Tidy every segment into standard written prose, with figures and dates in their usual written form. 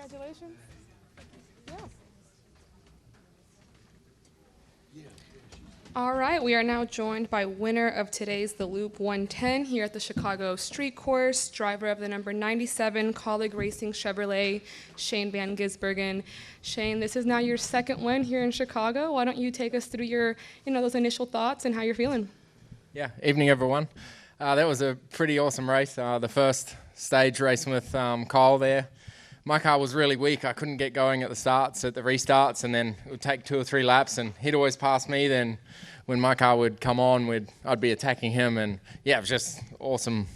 Congratulations. Yes. All right, we are now joined by winner of today's The Loop 110 here at the Chicago Street Course, driver of the number 97 Colleague Racing Chevrolet, Shane Van Gisbergen. Shane, this is now your second win here in Chicago. Why don't you take us through your, those initial thoughts and how you're feeling? Yeah, evening everyone. That was a pretty awesome race. The first stage racing with Kyle there. My car was really weak. I couldn't get going at the restarts, and then it would take 2 or 3 laps, and he'd always pass me. Then when my car would come on, I'd be attacking him, and yeah, it was just awesome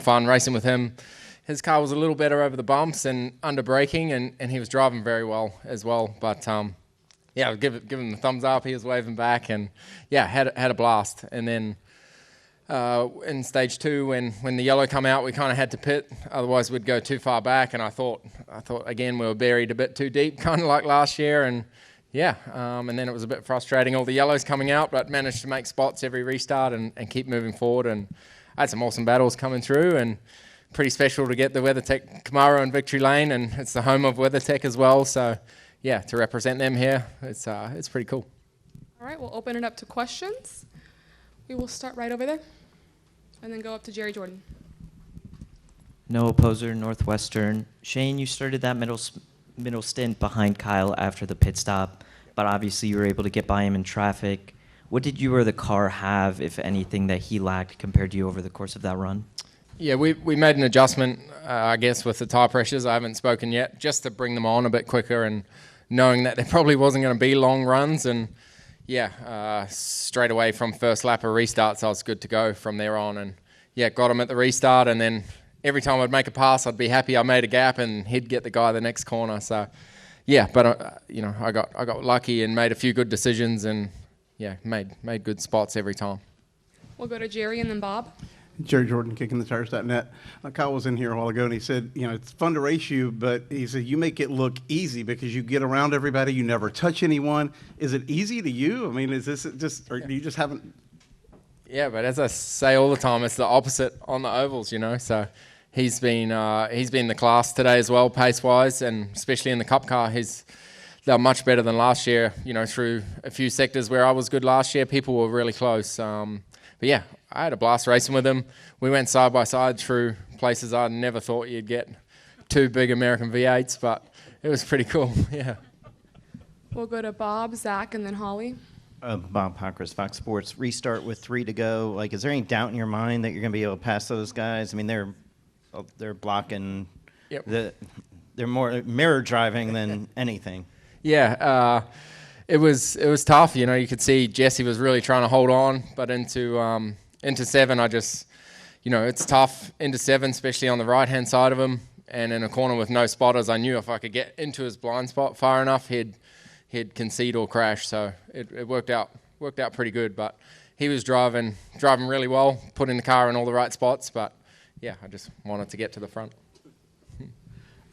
fun racing with him. His car was a little better over the bumps and under braking, and he was driving very well as well. But yeah, give him the thumbs up. He was waving back, and yeah, had a blast. And then in stage 2, when the yellow come out, we kind of had to pit, otherwise we'd go too far back. And I thought again we were buried a bit too deep, kind of like last year. And yeah, and then it was a bit frustrating, all the yellows coming out, but managed to make spots every restart and keep moving forward. And I had some awesome battles coming through, and pretty special to get the WeatherTech Camaro in Victory Lane, and it's the home of WeatherTech as well. So yeah, to represent them here, it's pretty cool. All right, we'll open it up to questions. We will start right over there and then go up to Jerry Jordan. Noah Poser, Northwestern. Shane, you started that middle stint behind Kyle after the pit stop, but obviously you were able to get by him in traffic. What did you or the car have, if anything, that he lacked compared to you over the course of that run? Yeah, we made an adjustment, I guess, with the tire pressures. I haven't spoken yet, just to bring them on a bit quicker, and knowing that there probably wasn't going to be long runs. And yeah, straight away from first lap of restarts, I was good to go from there on. And yeah, got him at the restart, and then every time I'd make a pass, I'd be happy I made a gap, and he'd get the guy the next corner. So yeah, but I got lucky and made a few good decisions, and yeah, made good spots every time. We'll go to Jerry and then Bob. Jerry Jordan, kickingthetires.net. Kyle was in here a while ago, and he said, it's fun to race you, but he said you make it look easy because you get around everybody, you never touch anyone. Is it easy to you? I mean, is this just, or you just haven't? Yeah, but as I say all the time, it's the opposite on the ovals, So he's been the class today as well, pace-wise, and especially in the Cup car, they're much better than last year. Through a few sectors where I was good last year, people were really close. But yeah, I had a blast racing with him. We went side by side through places I never thought you'd get 2 big American V8s, but it was pretty cool, yeah. We'll go to Bob, Zach, and then Holly. Bob Pockris, Fox Sports. Restart with 3 to go. Is there any doubt in your mind that you're going to be able to pass those guys? I mean, they're blocking. Yep. They're more mirror driving than anything. Yeah, it was tough. You could see Jesse was really trying to hold on, but into 7, I just, it's tough into 7, especially on the right-hand side of him, and in a corner with no spotters. I knew if I could get into his blind spot far enough, he'd concede or crash. So it worked out pretty good. But he was driving really well, putting the car in all the right spots. But yeah, I just wanted to get to the front.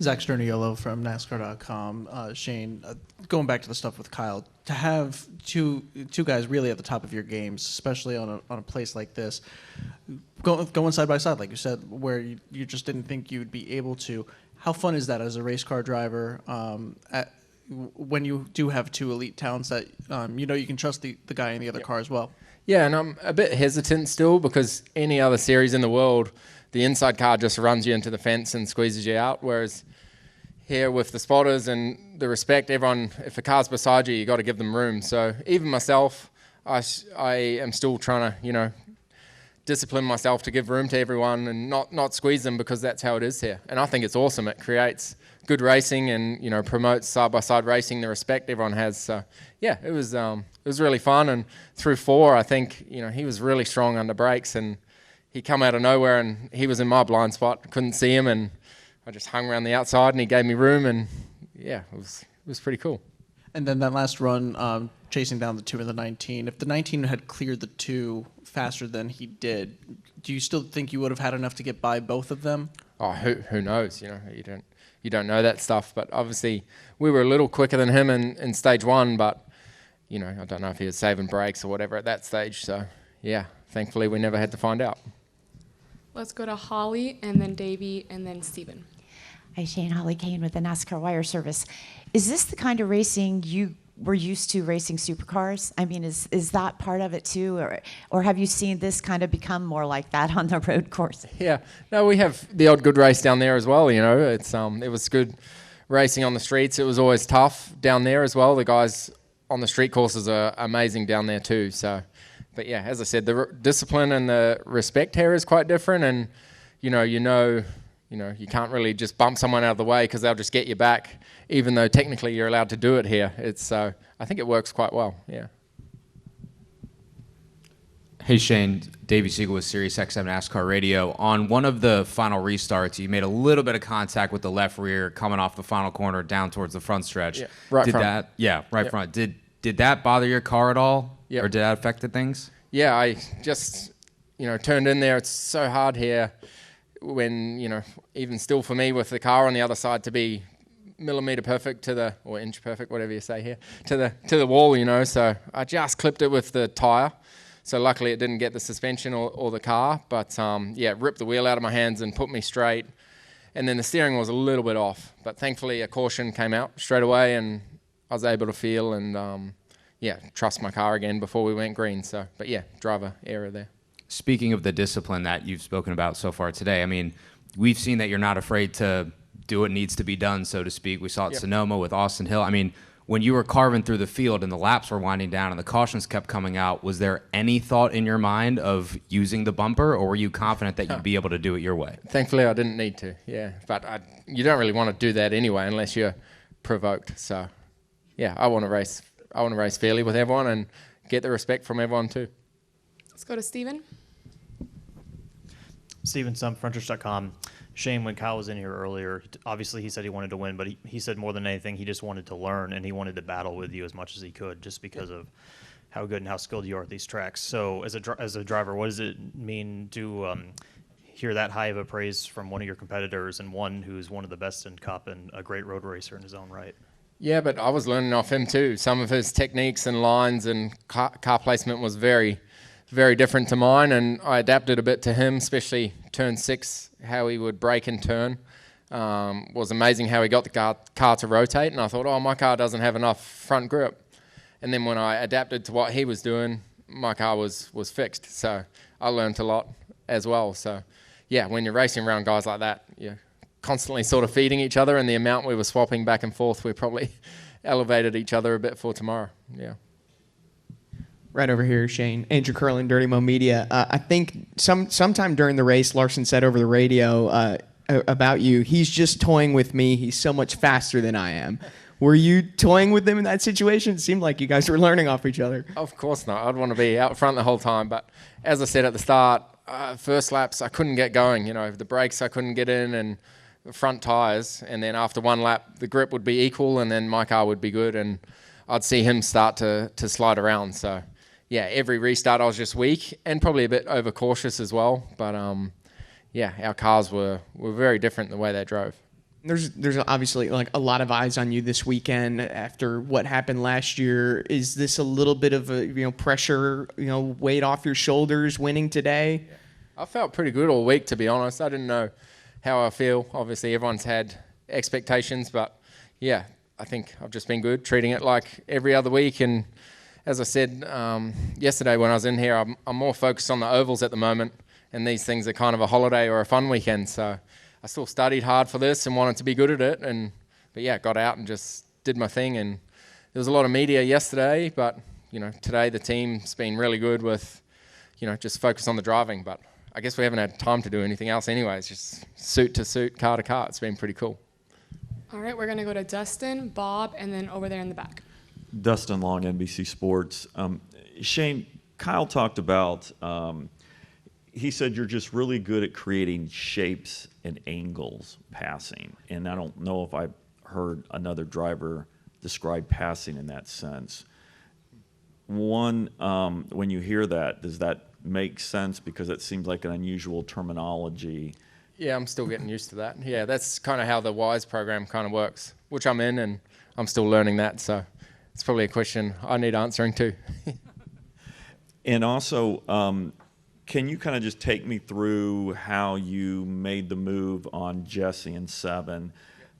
Zach Sterniolo from NASCAR.com. Shane, going back to the stuff with Kyle, to have two guys really at the top of your games, especially on a place like this, going side by side, like you said, where you just didn't think you'd be able to. How fun is that as a race car driver when you do have 2 elite talents that you can trust the guy in the other car as well? Yeah, and I'm a bit hesitant still because any other series in the world, the inside car just runs you into the fence and squeezes you out, whereas here with the spotters and the respect, everyone, if a car's beside you, you got to give them room. So even myself, I am still trying to, discipline myself to give room to everyone and not squeeze them, because that's how it is here. And I think it's awesome. It creates good racing and, promotes side-by-side racing, the respect everyone has. So yeah, it was really fun. And through 4, I think, he was really strong under brakes, and he come out of nowhere and he was in my blind spot. Couldn't see him, and I just hung around the outside and he gave me room, and yeah, it was pretty cool. And then that last run, chasing down the 2 and the 19, if the 19 had cleared the 2 faster than he did, do you still think you would have had enough to get by both of them? Oh, who knows? You don't know that stuff. But obviously we were a little quicker than him in stage 1, but I don't know if he was saving brakes or whatever at that stage. So yeah, thankfully we never had to find out. Let's go to Holly, and then Davey, and then Steven. Hi, Shane. Holly Kane with the NASCAR Wire Service. Is this the kind of racing you were used to, racing supercars? I mean, is that part of it too, or have you seen this kind of become more like that on the road course? Yeah, no, we have the odd good race down there as well. You know, it was good racing on the streets. It was always tough down there as well. The guys on the street courses are amazing down there too. So, but yeah, as I said, the discipline and the respect here is quite different, and you you can't really just bump someone out of the way because they'll just get you back, even though technically you're allowed to do it here. I think it works quite well, yeah. Hey Shane, Davey Siegel with Sirius XM NASCAR Radio. On one of the final restarts, you made a little bit of contact with the left rear coming off the final corner down towards the front stretch. Yeah, right front. Right front. Did that bother your car at all? Yep. Or did that affect things? Yeah, I just, turned in there. It's so hard here when, even still for me with the car on the other side to be millimeter perfect or inch perfect, whatever you say here, to the wall, So I just clipped it with the tire. So luckily it didn't get the suspension or the car, but it ripped the wheel out of my hands and put me straight. And then the steering was a little bit off, but thankfully a caution came out straight away and I was able to feel and trust my car again before we went green. So, but yeah, driver error there. Speaking of the discipline that you've spoken about so far today, I mean, we've seen that you're not afraid to do what needs to be done, so to speak. We saw it at Sonoma with Austin Hill. I mean, when you were carving through the field and the laps were winding down and the cautions kept coming out, was there any thought in your mind of using the bumper, or were you confident that you'd be able to do it your way? Thankfully, I didn't need to, yeah. But you don't really want to do that anyway unless you're provoked. So, yeah, I want to race fairly with everyone and get the respect from everyone too. Let's go to Steven. Steven Sum, frontrush.com. Shane, when Kyle was in here earlier, obviously he said he wanted to win, but he said more than anything he just wanted to learn and he wanted to battle with you as much as he could just because of how good and how skilled you are at these tracks. So as a driver, what does it mean to hear that high of a praise from one of your competitors and one who's one of the best in Cup and a great road racer in his own right? Yeah, but I was learning off him too. Some of his techniques and lines and car placement was very, very different to mine, and I adapted a bit to him, especially turn 6, how he would brake and turn. Was amazing how he got the car to rotate, and I thought, my car doesn't have enough front grip. And then when I adapted to what he was doing, my car was fixed. So I learned a lot as well. So yeah, when you're racing around guys like that, you're constantly sort of feeding each other, and the amount we were swapping back and forth, we probably elevated each other a bit for tomorrow. Yeah. Right over here, Shane. Andrew Curlin, Dirty Mo Media. I think sometime during the race, Larson said over the radio about you, he's just toying with me. He's so much faster than I am. Were you toying with them in that situation? It seemed like you guys were learning off each other. Of course not. I'd want to be out front the whole time. But as I said at the start, first laps, I couldn't get going. The brakes I couldn't get in and the front tires. And then after one lap, the grip would be equal and then my car would be good. And I'd see him start to slide around. So yeah, every restart I was just weak and probably a bit overcautious as well. But our cars were very different the way they drove. There's obviously like a lot of eyes on you this weekend after what happened last year. Is this a little bit of a pressure, weight off your shoulders winning today? I felt pretty good all week, to be honest. I didn't know how I feel. Obviously, everyone's had expectations, but yeah, I think I've just been good, treating it like every other week. And as I said yesterday when I was in here, I'm more focused on the ovals at the moment, and these things are kind of a holiday or a fun weekend. So I still studied hard for this and wanted to be good at it. But yeah, got out and just did my thing. And there was a lot of media yesterday, but today the team's been really good with just focus on the driving. But I guess we haven't had time to do anything else anyway. It's just suit to suit, car to car. It's been pretty cool. All right, we're going to go to Dustin, Bob, and then over there in the back. Dustin Long, NBC Sports. Shane, Kyle talked about, he said you're just really good at creating shapes and angles passing. And I don't know if I've heard another driver describe passing in that sense. One, when you hear that, does that make sense? Because it seems like an unusual terminology. Yeah, I'm still getting used to that. Yeah, that's kind of how the WISE program kind of works, which I'm in, and I'm still learning that. So it's probably a question I need answering too. And also, Can you kind of just take me through how you made the move on Jesse and 7?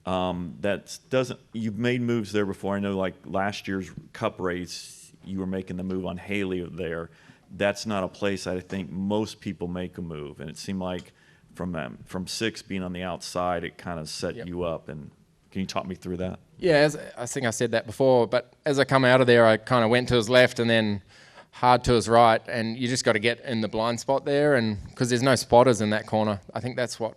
You've made moves there before. I know, like last year's Cup race, you were making the move on Haley there. That's not a place I think most people make a move, and it seemed like from 6 being on the outside, it kind of set you up. And can you talk me through that? Yeah, I think I said that before, but as I come out of there, I kind of went to his left and then hard to his right, and you just got to get in the blind spot there, and because there's no spotters in that corner. I think that's what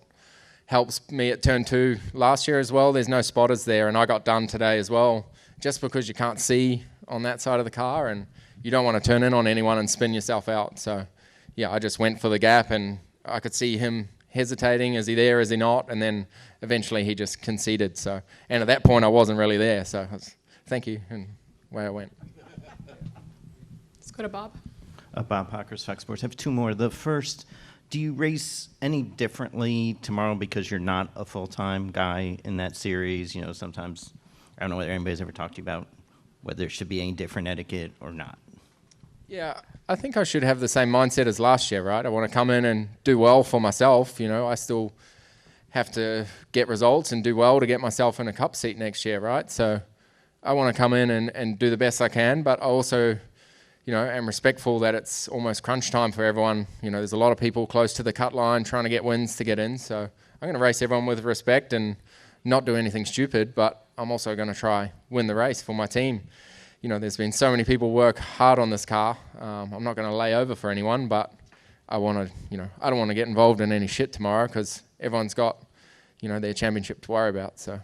helps me at turn 2 last year as well. There's no spotters there, and I got done today as well, just because you can't see on that side of the car, and you don't want to turn in on anyone and spin yourself out. So, yeah, I just went for the gap, and I could see him hesitating. Is he there? Is he not? And then eventually he just conceded. So, and at that point I wasn't really there. So, thank you, and away I went. Let's go to Bob. Bob Pockers, Fox Sports. I have 2 more. The first, do you race any differently tomorrow because you're not a full-time guy in that series? You know, sometimes, I don't know whether anybody's ever talked to you about whether there should be any different etiquette or not. Yeah, I think I should have the same mindset as last year, right? I want to come in and do well for myself. You know, I still have to get results and do well to get myself in a Cup seat next year, right? So I want to come in and do the best I can, but I also, you know, am respectful that it's almost crunch time for everyone. You know, there's a lot of people close to the cut line trying to get wins to get in. So I'm going to race everyone with respect and not do anything stupid, but I'm also going to try win the race for my team. You know, there's been so many people work hard on this car. I'm not going to lay over for anyone, but I want to, you know, I don't want to get involved in any shit tomorrow because everyone's got, you know, their championship to worry about. So.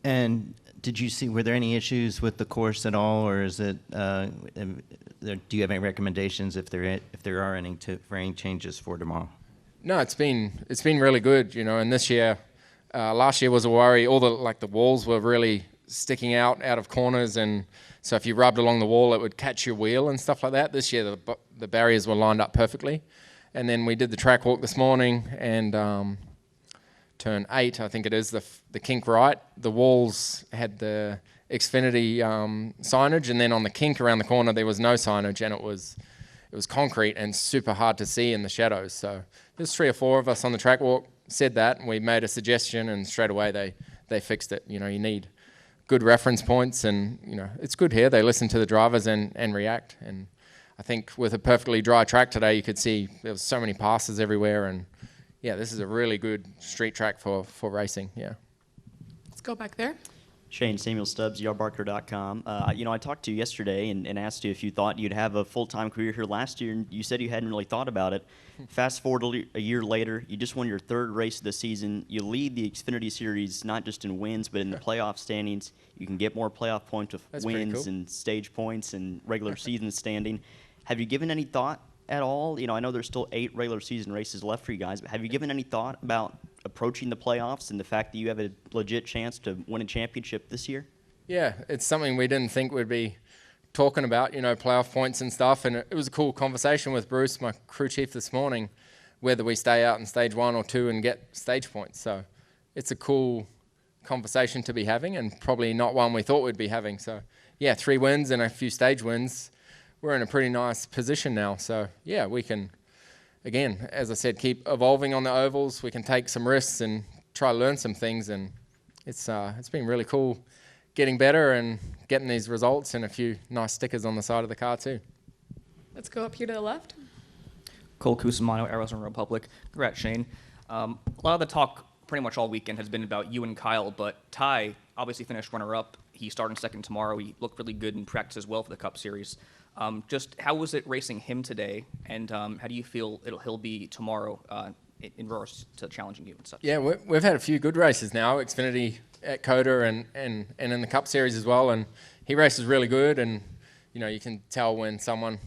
And were there any issues with the course at all, or is it, do you have any recommendations if there are any for any changes for tomorrow? No, it's been really good, you know, and this year, last year was a worry. All the walls were really sticking out of corners, and so if you rubbed along the wall, it would catch your wheel and stuff like that. This year, the barriers were lined up perfectly. And then we did the track walk this morning, and turn 8, I think it is, the kink right. The walls had the Xfinity signage, and then on the kink around the corner, there was no signage, and it was concrete and super hard to see in the shadows. So there's 3 or 4 of us on the track walk said that, and we made a suggestion, and straight away they fixed it. You know, you need good reference points, and you know it's good here. They listen to the drivers and react. And I think with a perfectly dry track today, you could see there was so many passes everywhere, and yeah, this is a really good street track for racing. Yeah. Let's go back there. Shane, Samuel Stubbs, yardbarker.com. You know, I talked to you yesterday and asked you if you thought you'd have a full-time career here last year, and you said you hadn't really thought about it. Fast forward a year later, you just won your 3rd race of the season. You lead the Xfinity Series not just in wins, but in the playoff standings. You can get more playoff points with wins and stage points and regular season standing. Have you given any thought at all? You know, I know there's still 8 regular season races left for you guys, but have you given any thought about approaching the playoffs and the fact that you have a legit chance to win a championship this year? Yeah, it's something we didn't think we'd be talking about, you know, playoff points and stuff. And it was a cool conversation with Bruce, my crew chief, this morning, whether we stay out in stage 1 or 2 and get stage points. So it's a cool conversation to be having, and probably not one we thought we'd be having. So yeah, 3 wins and a few stage wins. We're in a pretty nice position now. So yeah, we can, again, as I said, keep evolving on the ovals. We can take some risks and try to learn some things, and it's been really cool getting better and getting these results and a few nice stickers on the side of the car too. Let's go up here to the left. Cole Cusimano, Arizona Republic. Congrats, Shane. A lot of the talk pretty much all weekend has been about you and Kyle, but Ty obviously finished runner-up. He's starting second tomorrow. He looked really good in practice as well for the Cup Series. Just how was it racing him today, and how do you feel he'll be tomorrow in regards to challenging you and such? Yeah, we've had a few good races now, Xfinity at Coda and in the Cup Series as well, and he races really good, and you know, you can tell when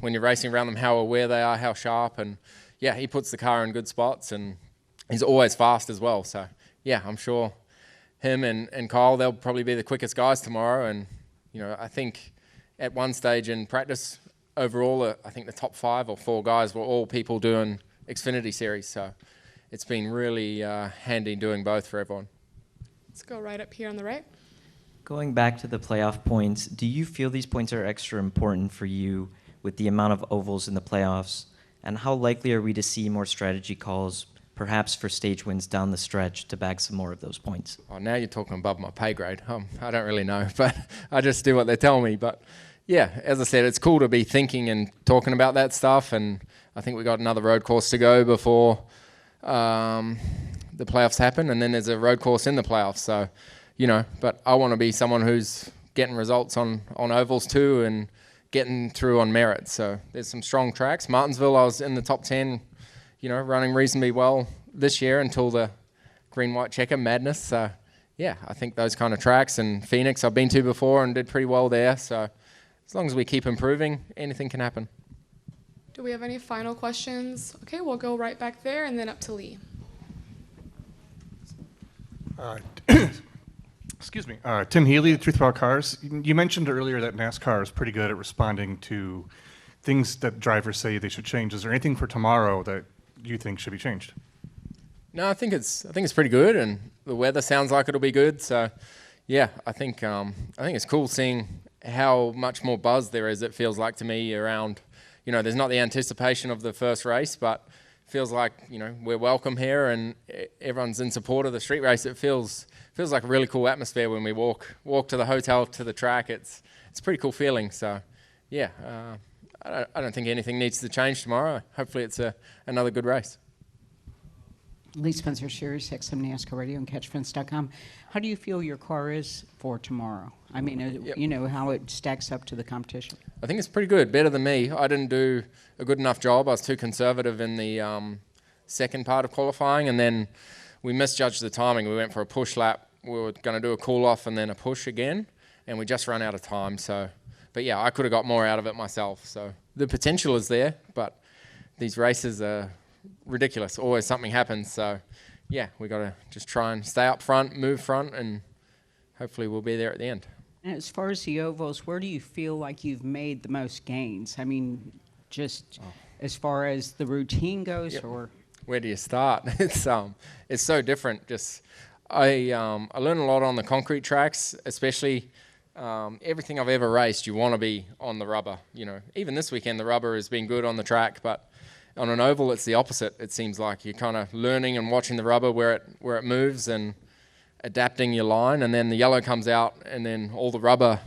you're racing around them how aware they are, how sharp, and yeah, he puts the car in good spots, and he's always fast as well. So yeah, I'm sure him and Kyle, they'll probably be the quickest guys tomorrow. And you know, I think at one stage in practice overall, I think the top 5 or 4 guys were all people doing Xfinity Series. So it's been really handy doing both for everyone. Let's go right up here on the right. Going back to the playoff points, do you feel these points are extra important for you with the amount of ovals in the playoffs? And how likely are we to see more strategy calls, perhaps for stage wins down the stretch to bag some more of those points? Oh, now you're talking above my pay grade. I don't really know, but I just do what they tell me. But yeah, as I said, it's cool to be thinking and talking about that stuff. And I think we got another road course to go before the playoffs happen, and then there's a road course in the playoffs. So, but I want to be someone who's getting results on ovals too and getting through on merit. So there's some strong tracks. Martinsville, I was in the top 10, running reasonably well this year until the green-white checker madness. So yeah, I think those kind of tracks, and Phoenix I've been to before and did pretty well there. So as long as we keep improving, anything can happen. Do we have any final questions? Okay, we'll go right back there and then up to Lee. Excuse me. Tim Healy, Truth About Cars. You mentioned earlier that NASCAR is pretty good at responding to things that drivers say they should change. Is there anything for tomorrow that you think should be changed? No, I think it's pretty good, and the weather sounds like it'll be good. So, yeah, I think it's cool seeing how much more buzz there is. It feels like to me around, there's not the anticipation of the first race, but it feels like we're welcome here and everyone's in support of the street race. It feels like a really cool atmosphere when we walk to the hotel, to the track. It's a pretty cool feeling. So, yeah, I don't think anything needs to change tomorrow. Hopefully it's another good race. Lee Spencer, Series XM NASCAR Radio and CatchFence.com. How do you feel your car is for tomorrow? I mean, how it stacks up to the competition. I think it's pretty good, better than me. I didn't do a good enough job. I was too conservative in the second part of qualifying, and then we misjudged the timing. We went for a push lap. We were going to do a cool off and then a push again, and we just ran out of time. So, but yeah, I could have got more out of it myself. So the potential is there, but these races are ridiculous. Always something happens. So yeah, we got to just try and stay up front, move front, and hopefully we'll be there at the end. And as far as the ovals, where do you feel like you've made the most gains? I mean, just as far as the routine goes, or where do you start? It's so different. Just I learned a lot on the concrete tracks, especially everything I've ever raced. You want to be on the rubber. Even this weekend the rubber has been good on the track, but on an oval it's the opposite. It seems like you're kind of learning and watching the rubber where it moves and adapting your line, and then the yellow comes out and then all the rubber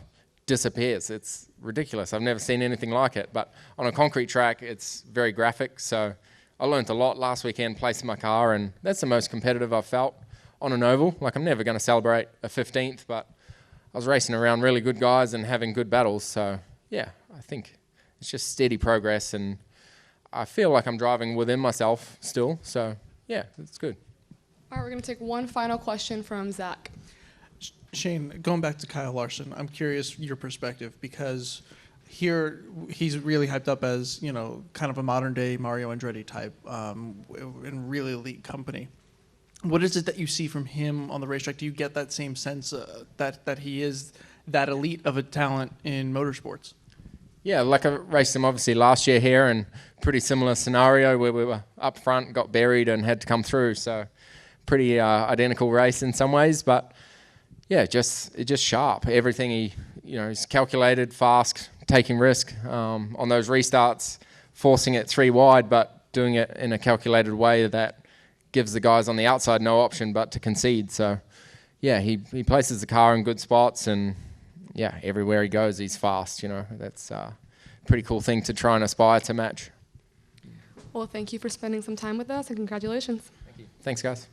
disappears. It's ridiculous. I've never seen anything like it. But on a concrete track it's very graphic. So I learned a lot last weekend placing my car, and that's the most competitive I've felt on an oval. Like, I'm never going to celebrate a 15th, but I was racing around really good guys and having good battles. So yeah, I think it's just steady progress, and I feel like I'm driving within myself still. So yeah, it's good. All right, we're going to take one final question from Zach. Shane, going back to Kyle Larson, I'm curious your perspective, because here he's really hyped up as, kind of a modern day Mario Andretti type in really elite company. What is it that you see from him on the racetrack? Do you get that same sense that he is that elite of a talent in motorsports? Yeah, like I raced him obviously last year here, and pretty similar scenario where we were up front, got buried and had to come through. So pretty identical race in some ways, but yeah, just sharp. Everything he's calculated, fast, taking risk on those restarts, forcing it 3 wide, but doing it in a calculated way that gives the guys on the outside no option but to concede. So yeah, he places the car in good spots, and yeah, everywhere he goes he's fast. That's a pretty cool thing to try and aspire to match. Well, thank you for spending some time with us, and congratulations. Thank you. Thanks, guys.